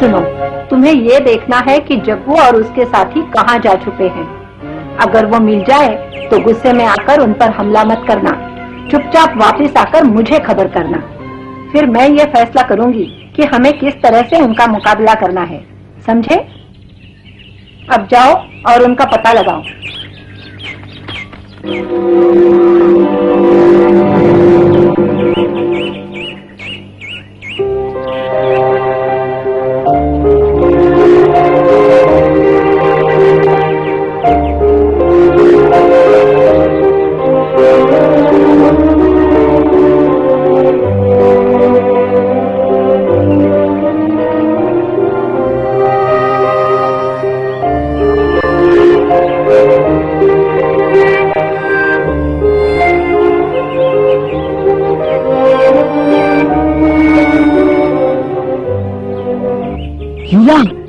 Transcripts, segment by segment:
सुनो, तुम्हें ये देखना है कि जग्गू और उसके साथी कहाँ जा छुपे हैं। अगर वो मिल जाए तो गुस्से में आकर उन पर हमला मत करना, चुपचाप वापस आकर मुझे खबर करना। फिर मैं ये फैसला करूंगी कि हमें किस तरह से उनका मुकाबला करना है, समझे? अब जाओ और उनका पता लगाओ।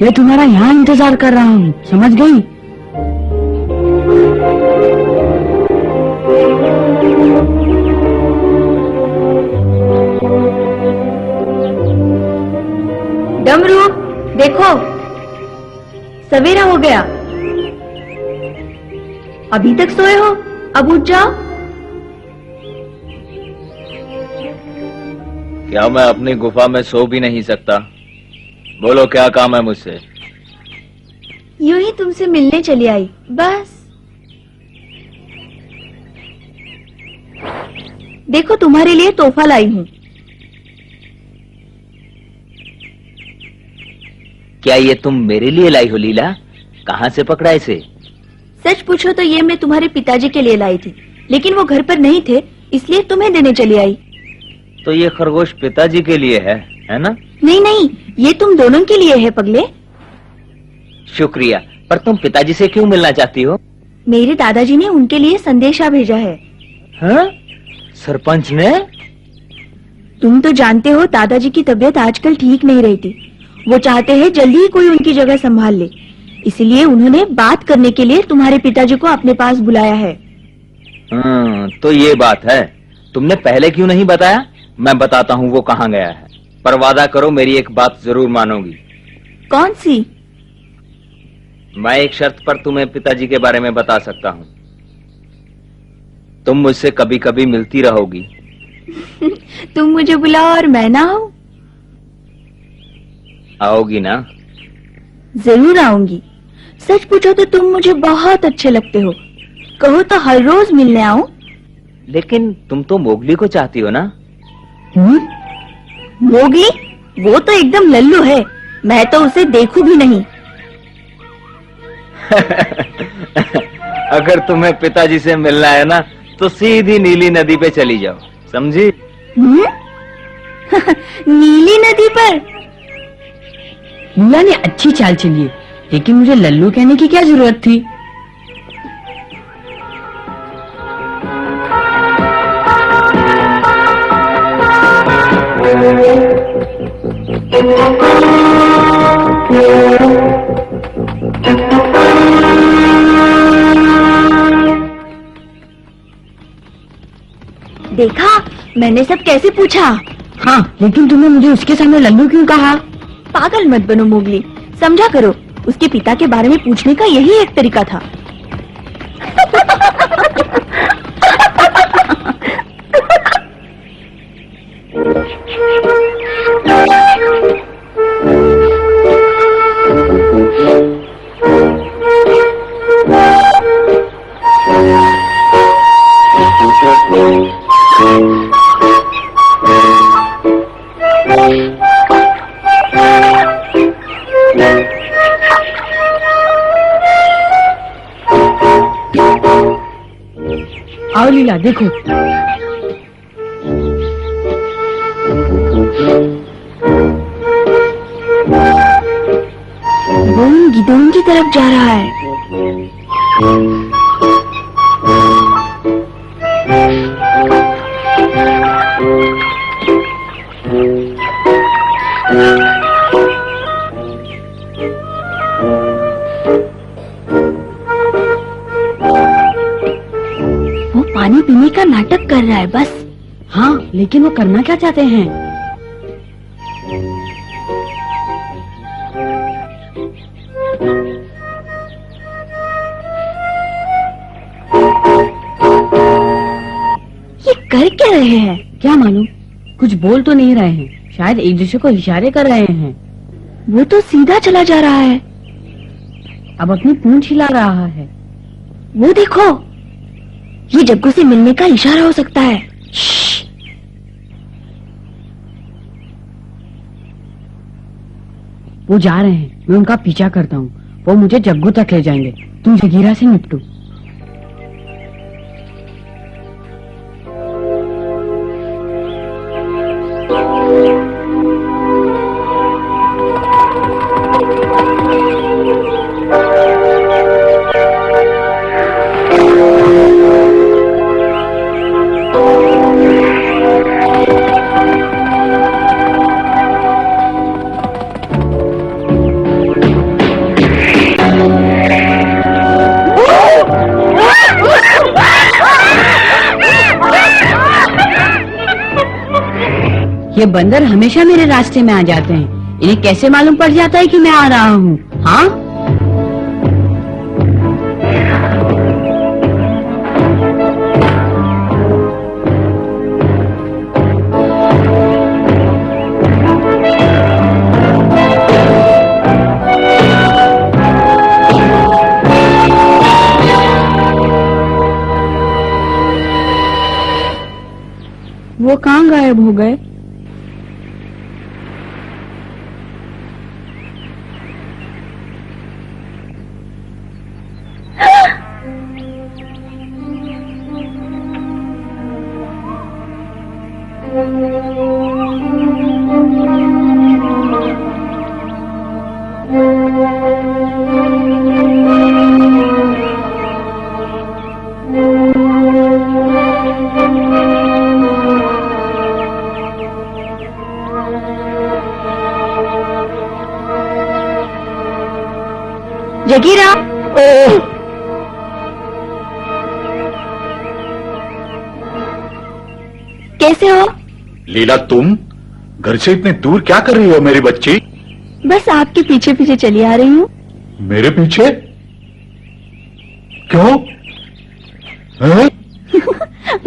मैं तुम्हारा यहाँ इंतजार कर रहा हूँ, समझ गई? डमरू, देखो, सवेरा हो गया। अभी तक सोए हो? अब उठ जाओ। क्या मैं अपनी गुफा में सो भी नहीं सकता? बोलो, क्या काम है मुझसे? यूं ही तुमसे मिलने चली आई, बस। देखो, तुम्हारे लिए तोहफा लाई हूँ। क्या ये तुम मेरे लिए लाई हो लीला? कहाँ से पकड़ा इसे? सच पूछो तो ये मैं तुम्हारे पिताजी के लिए लाई थी, लेकिन वो घर पर नहीं थे, इसलिए तुम्हें देने चली आई। तो ये खरगोश पिताजी के लिए है ना? नहीं नहीं, ये तुम दोनों के लिए है पगले। शुक्रिया, पर तुम पिताजी से क्यों मिलना चाहती हो? मेरे दादाजी ने उनके लिए संदेशा भेजा है। हाँ? सरपंच ने? तुम तो जानते हो दादाजी की तबीयत आजकल ठीक नहीं रहती। वो चाहते हैं जल्दी ही कोई उनकी जगह संभाल ले, इसलिए उन्होंने बात करने के लिए तुम्हारे पिताजी को अपने पास बुलाया है। तो ये बात है। तुमने पहले क्यों नहीं बताया? मैं बताता हूँ वो कहाँ गया है। पर वादा करो, मेरी एक बात जरूर मानोगी। कौन सी? मैं एक शर्त पर तुम्हें पिताजी के बारे में बता सकता हूँ। तुम मुझसे कभी कभी मिलती रहोगी। तुम मुझे बुलाओ और मैं ना आऊं? आओगी ना? जरूर आऊंगी। सच पूछो तो तुम मुझे बहुत अच्छे लगते हो। कहो तो हर रोज मिलने आऊं? लेकिन तुम तो मोगली को चाहती हो ना? मोगली? वो तो एकदम लल्लू है, मैं तो उसे देखूं भी नहीं। अगर तुम्हें पिताजी से मिलना है ना, तो सीधी नीली नदी पे चली जाओ, समझी? नीली नदी पर? मीना ने अच्छी चाल चली है, लेकिन मुझे लल्लू कहने की क्या जरूरत थी? देखा, मैंने सब कैसे पूछा। हाँ, लेकिन तुमने मुझे उसके सामने लल्लू क्यों कहा? पागल मत बनो मोगली, समझा करो, उसके पिता के बारे में पूछने का यही एक तरीका था। आओ लीला, देखो। वो उन गिद्धों की तरफ जा रहा है। वो पानी पीने का नाटक कर रहा है बस। हाँ, लेकिन वो करना क्या चाहते हैं? कर क्या रहे हैं? क्या मालूम, कुछ बोल तो नहीं रहे हैं, शायद एक दूसरे को इशारे कर रहे हैं। वो तो सीधा चला जा रहा है। अब अपनी पूंछ हिला रहा है। वो देखो, ये जग्गू से मिलने का इशारा हो सकता है। श्श्श। वो जा रहे हैं, मैं उनका पीछा करता हूँ। वो मुझे जग्गू तक ले जाएंगे। तुम जगीरा से निपटो। ये बंदर हमेशा मेरे रास्ते में आ जाते हैं। इन्हें कैसे मालूम पड़ जाता है कि मैं आ रहा हूँ? हाँ, वो कहाँ गायब हो गए? जगीरा, कैसे हो? लीला, तुम घर से इतने दूर क्या कर रही हो मेरी बच्ची? बस आपके पीछे पीछे चली आ रही हूँ। मेरे पीछे? क्यों? हैं?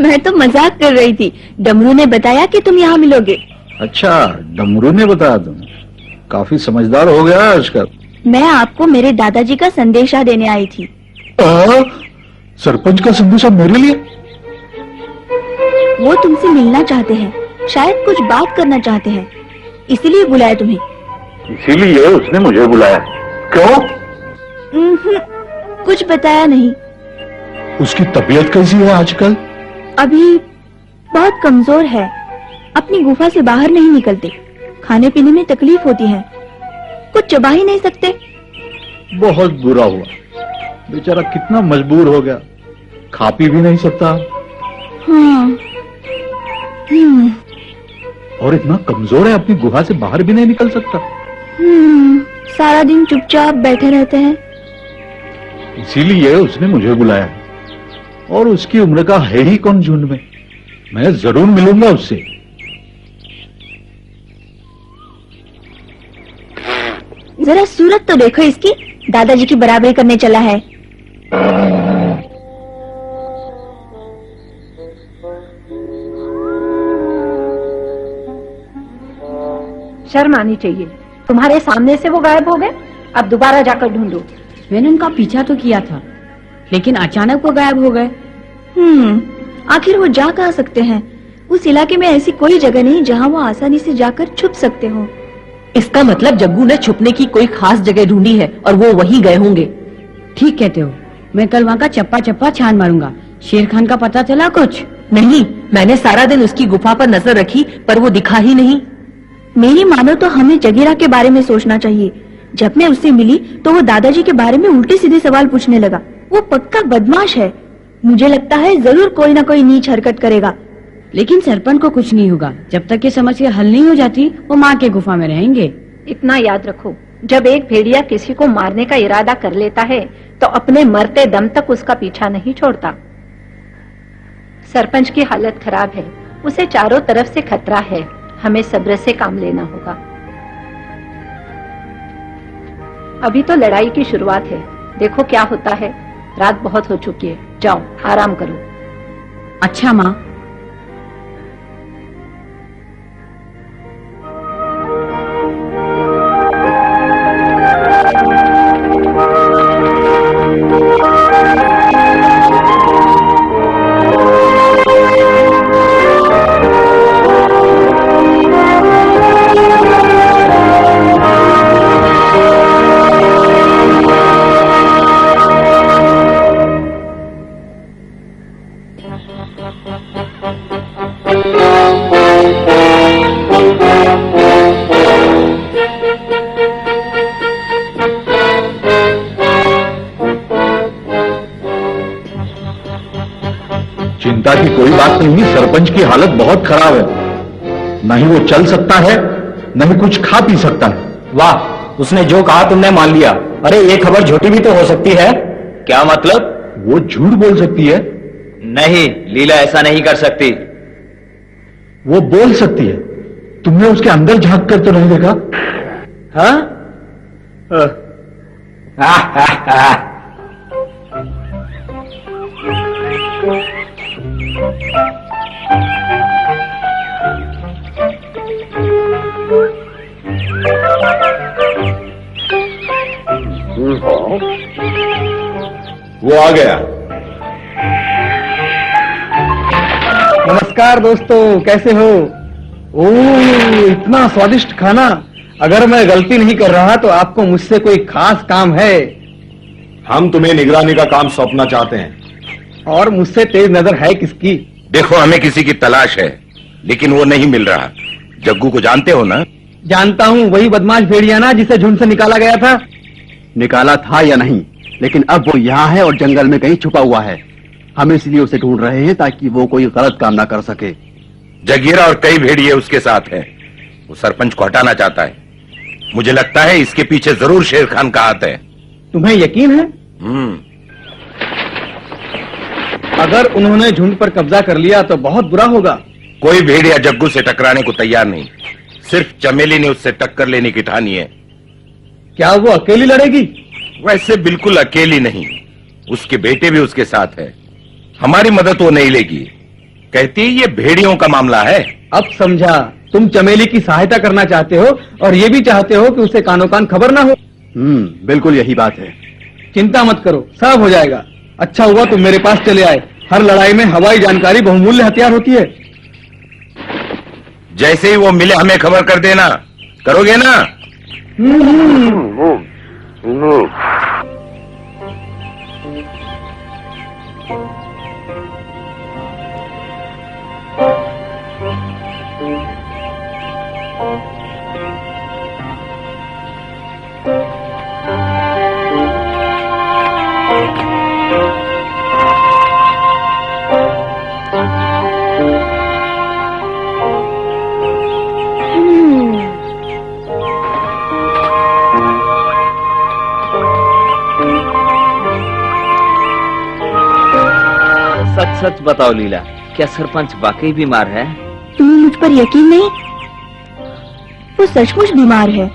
मैं तो मजाक कर रही थी। डमरू ने बताया कि तुम यहाँ मिलोगे। अच्छा, डमरू ने बताया? तुम काफी समझदार हो गया आजकल। मैं आपको मेरे दादाजी का संदेशा देने आई थी। सरपंच का संदेशा मेरे लिए? वो तुमसे मिलना चाहते हैं, शायद कुछ बात करना चाहते हैं, इसीलिए बुलाया तुम्हें। इसीलिए उसने मुझे बुलाया? क्यों? कुछ बताया नहीं। उसकी तबीयत कैसी है आजकल? अभी बहुत कमजोर है, अपनी गुफा से बाहर नहीं निकलते, खाने पीने में तकलीफ होती है, कुछ चबा ही नहीं सकते। बहुत बुरा हुआ, बेचारा कितना मजबूर हो गया, खा पी भी नहीं सकता। हाँ। और इतना कमजोर है, अपनी गुहा से बाहर भी नहीं निकल सकता। सारा दिन चुपचाप बैठे रहते हैं। इसीलिए उसने मुझे बुलाया, और उसकी उम्र का है ही कौन झुंड में। मैं जरूर मिलूंगा उससे। जरा सूरत तो देखो इसकी, दादाजी की बराबरी करने चला है। शर्म आनी चाहिए, तुम्हारे सामने से वो गायब हो गए। अब दोबारा जाकर ढूंढो। मैंने उनका पीछा तो किया था, लेकिन अचानक वो गायब हो गए। आखिर वो जा कहाँ सकते हैं? उस इलाके में ऐसी कोई जगह नहीं जहाँ वो आसानी से जाकर छुप सकते हो। इसका मतलब जग्गू ने छुपने की कोई खास जगह ढूंढी है और वो वहीं गए होंगे। ठीक कहते हो, मैं कल वहाँ का चप्पा चप्पा छान मारूंगा। शेर खान का पता चला कुछ? नहीं, मैंने सारा दिन उसकी गुफा पर नजर रखी, पर वो दिखा ही नहीं। मेरी मानो तो हमें जगीरा के बारे में सोचना चाहिए। जब मैं उससे मिली तो वो दादाजी के बारे में उल्टे सीधे सवाल पूछने लगा। वो पक्का बदमाश है, मुझे लगता है जरूर कोई ना कोई नीच हरकत करेगा। लेकिन सरपंच को कुछ नहीं होगा, जब तक ये समस्या हल नहीं हो जाती वो माँ के गुफा में रहेंगे। इतना याद रखो, जब एक भेड़िया किसी को मारने का इरादा कर लेता है तो अपने मरते दम तक उसका पीछा नहीं छोड़ता। सरपंच की हालत खराब है, उसे चारों तरफ से खतरा है, हमें सब्र से काम लेना होगा। अभी तो लड़ाई की शुरुआत है, देखो क्या होता है। रात बहुत हो चुकी है, जाओ आराम करो। अच्छा माँ, चिंता की कोई बात नहीं, सरपंच की हालत बहुत खराब है। नहीं वो चल सकता है, नहीं कुछ खा पी सकता है। वाह, उसने जो कहा तुमने मान लिया। अरे ये खबर झूठी भी तो हो सकती है। क्या मतलब? वो झूठ बोल सकती है। नहीं, लीला ऐसा नहीं कर सकती। वो बोल सकती है। तुमने उसके अंदर झांक कर तो नहीं देखा? हाँ? वो आ गया। नमस्कार दोस्तों, कैसे हो? ओह, इतना स्वादिष्ट खाना। अगर मैं गलती नहीं कर रहा तो आपको मुझसे कोई खास काम है। हम तुम्हें निगरानी का काम सौंपना चाहते हैं। और मुझसे तेज नजर है किसकी? देखो, हमें किसी की तलाश है, लेकिन वो नहीं मिल रहा। जग्गू को जानते हो ना? जानता हूँ, वही बदमाश भेड़िया ना जिसे झुंड से निकाला गया था। निकाला था या नहीं, लेकिन अब वो यहाँ है और जंगल में कहीं छुपा हुआ है। हम इसलिए उसे ढूंढ रहे हैं ताकि वो कोई गलत काम ना कर सके। जगीरा और कई भेड़िए उसके साथ हैं। वो सरपंच को हटाना चाहता है। मुझे लगता है इसके पीछे जरूर शेर खान का हाथ है। तुम्हें यकीन है? अगर उन्होंने झुंड पर कब्जा कर लिया तो बहुत बुरा होगा। कोई भेड़िया जग्गू से टकराने को तैयार नहीं। सिर्फ चमेली ने उससे टक्कर लेने की ठानी है। क्या वो अकेली लड़ेगी? वैसे बिल्कुल अकेली नहीं, उसके बेटे भी उसके साथ है। हमारी मदद वो नहीं लेगी। कहती है ये भेड़ियों का मामला है। अब समझा, तुम चमेली की सहायता करना चाहते हो और ये भी चाहते हो कि उसे कानो कान खबर ना हो। बिल्कुल यही बात है। चिंता मत करो, सब हो जाएगा। अच्छा हुआ तुम मेरे पास चले आए। हर लड़ाई में हवाई जानकारी बहुमूल्य हथियार होती है। जैसे ही वो मिले हमें खबर कर देना। करोगे ना? सच सच बताओ लीला, क्या सरपंच वाकई बीमार है? तुम्हें मुझ पर यकीन नहीं? वो सचमुच बीमार है।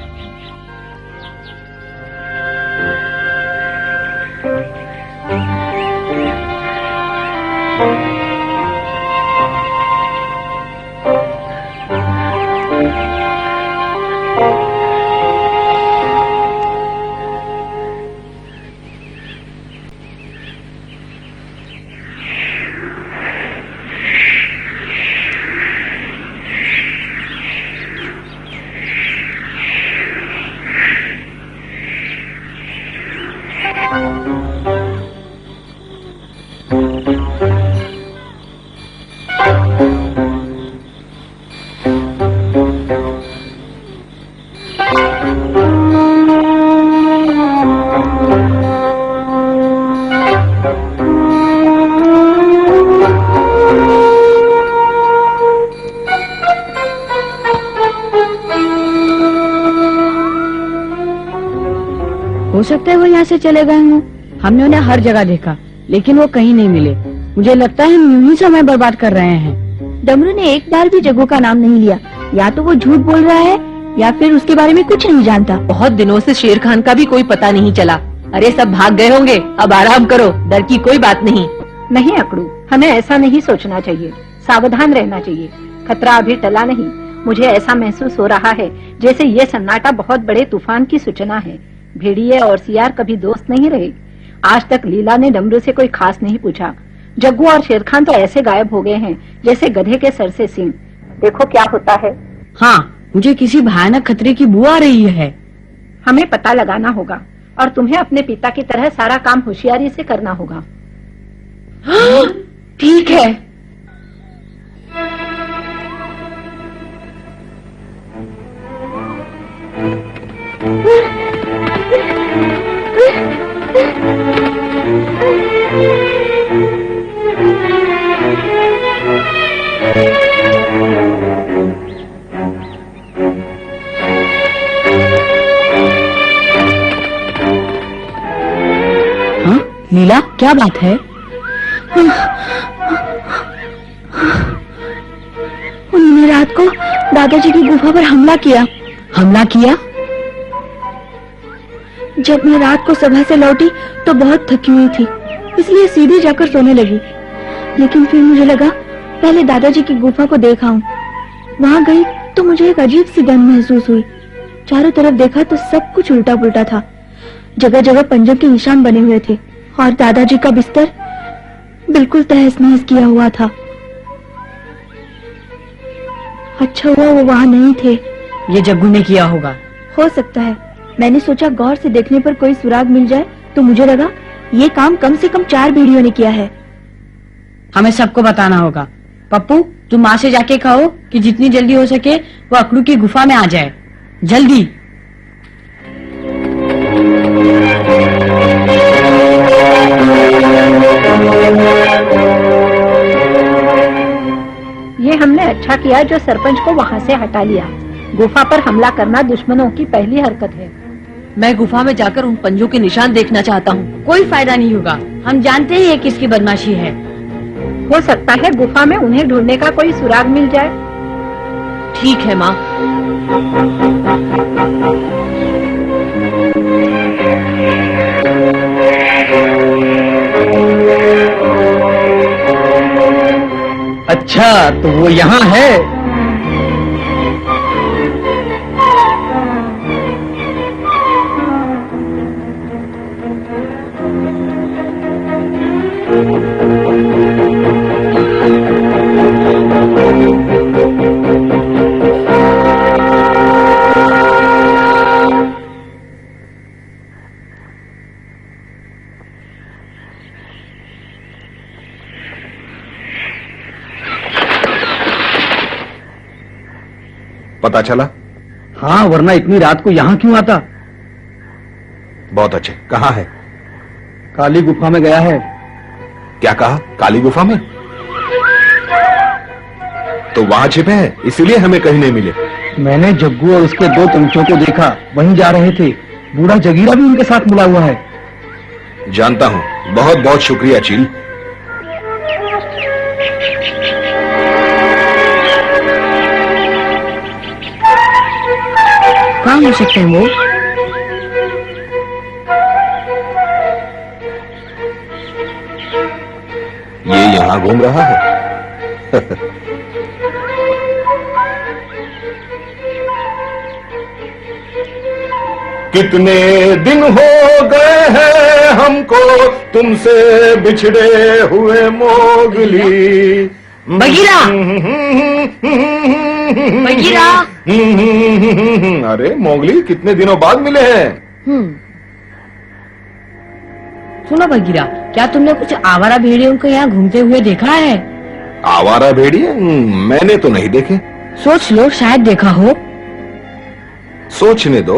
हो सकता है वो यहाँ से चले गए हों। हमने उन्हें हर जगह देखा, लेकिन वो कहीं नहीं मिले। मुझे लगता है हम यूं ही समय बर्बाद कर रहे हैं। डमरू ने एक बार भी जग्गू का नाम नहीं लिया। या तो वो झूठ बोल रहा है या फिर उसके बारे में कुछ नहीं जानता। बहुत दिनों से शेर खान का भी कोई पता नहीं चला। अरे सब भाग गए होंगे, अब आराम करो, डर की कोई बात नहीं। नहीं अकड़ू, हमें ऐसा नहीं सोचना चाहिए। सावधान रहना चाहिए। खतरा अभी टला नहीं। मुझे ऐसा महसूस हो रहा है जैसे ये सन्नाटा बहुत बड़े तूफान की सूचना है। भेड़िए और सियार कभी दोस्त नहीं रहे। आज तक लीला ने डमरू से कोई खास नहीं पूछा। जग्गू और शेरखान तो ऐसे गायब हो गए हैं जैसे गधे के सर से सींग। देखो क्या होता है। हाँ, मुझे किसी भयानक खतरे की बू आ रही है। हमें पता लगाना होगा और तुम्हें अपने पिता की तरह सारा काम होशियारी से करना होगा। ठीक है। क्या बात है? उन्होंने रात को दादाजी की गुफा पर हमला किया। हमला किया? जब मैं रात को सभा से लौटी तो बहुत थकी हुई थी, इसलिए सीधे जाकर सोने लगी। लेकिन फिर मुझे लगा पहले दादाजी की गुफा को देखा हूँ। वहाँ गई तो मुझे एक अजीब सी गंध महसूस हुई। चारों तरफ देखा तो सब कुछ उल्टा पुल्टा था। जगह जगह पंजों के निशान बने हुए थे और दादाजी का बिस्तर बिल्कुल तहस नहस किया हुआ था। अच्छा हुआ वो वहाँ नहीं थे। ये जग्गू ने किया होगा। हो सकता है। मैंने सोचा गौर से देखने पर कोई सुराग मिल जाए, तो मुझे लगा ये काम कम से कम 4 भेड़ियों ने किया है। हमें सबको बताना होगा। पप्पू, तुम माँ से जाके कहो कि जितनी जल्दी हो सके वो अकड़ू की गुफा में आ जाए। जल्दी। ये हमने अच्छा किया जो सरपंच को वहाँ से हटा लिया। गुफा पर हमला करना दुश्मनों की पहली हरकत है। मैं गुफा में जाकर उन पंजों के निशान देखना चाहता हूँ। कोई फायदा नहीं होगा, हम जानते ही ये किसकी बदमाशी है। हो सकता है गुफा में उन्हें ढूंढने का कोई सुराग मिल जाए। ठीक है माँ। अच्छा, तो वो यहाँ है। पता चला? हाँ, वरना इतनी रात को यहाँ क्यों आता? बहुत अच्छे। कहाँ है? काली गुफा में गया है। क्या कहा? काली गुफा में? तो वहां छिपे हैं, इसीलिए हमें कहीं नहीं मिले। मैंने जग्गू और उसके 2 चमचों को देखा, वहीं जा रहे थे। बूढ़ा जगीरा भी उनके साथ मिला हुआ है। जानता हूं। बहुत बहुत शुक्रिया चील। कहाँ हो सकते हैं वो? ये यहाँ घूम रहा है। कितने दिन हो गए हैं हमको तुमसे बिछड़े हुए मोगली। बगीरा! बगीरा! अरे मोगली, कितने दिनों बाद मिले हैं। सुनो बगीरा, क्या तुमने कुछ आवारा भेड़ियों को यहाँ घूमते हुए देखा है? आवारा भेड़िए? मैंने तो नहीं देखे। सोच लो, शायद देखा हो। सोचने दो।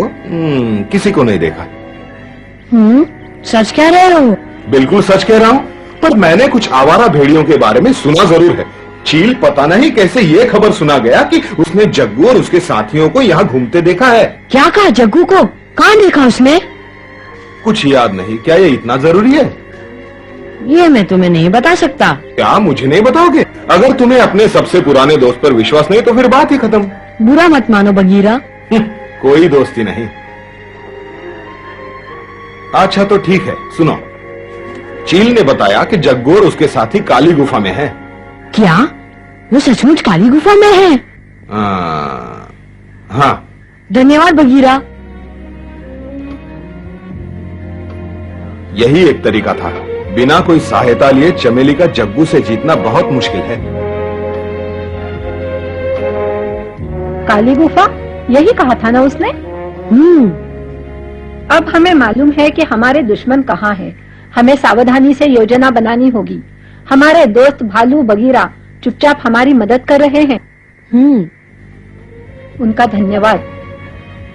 किसी को नहीं देखा। सच कह रहे हो? बिल्कुल सच कह रहा हूँ, पर मैंने कुछ आवारा भेड़ियों के बारे में सुना जरूर है। चील, पता नहीं कैसे ये खबर सुना गया कि उसने जग्गू और उसके साथियों को यहाँ घूमते देखा है। क्या कहा? जग्गू को कहाँ देखा उसने? कुछ याद नहीं। क्या ये इतना जरूरी है? ये मैं तुम्हें नहीं बता सकता। क्या मुझे नहीं बताओगे? अगर तुम्हें अपने सबसे पुराने दोस्त पर विश्वास नहीं तो फिर बात ही खत्म। बुरा मत मानो बगीरा। कोई दोस्ती नहीं। अच्छा तो ठीक है, सुनो। चील ने बताया कि जग्गू और उसके साथी काली गुफा में हैं। क्या वो सचमुच काली गुफा में है? हाँ। धन्यवाद बगीरा। यही एक तरीका था। बिना कोई सहायता लिए चमेली का जग्गू से जीतना बहुत मुश्किल है। काली गुफा, यही कहा था ना उसने? अब हमें मालूम है कि हमारे दुश्मन कहाँ हैं। हमें सावधानी से योजना बनानी होगी। हमारे दोस्त भालू बगीरा चुपचाप हमारी मदद कर रहे हैं। उनका धन्यवाद।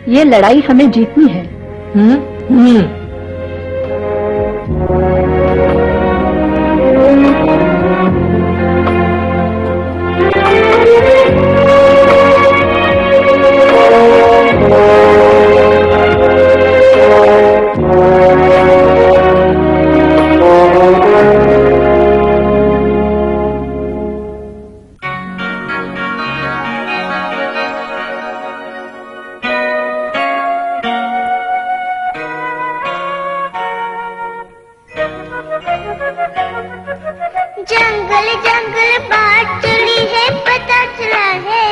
ये लड़ाई हमें जीतनी है। जंगल जंगल बात चली है, पता चला है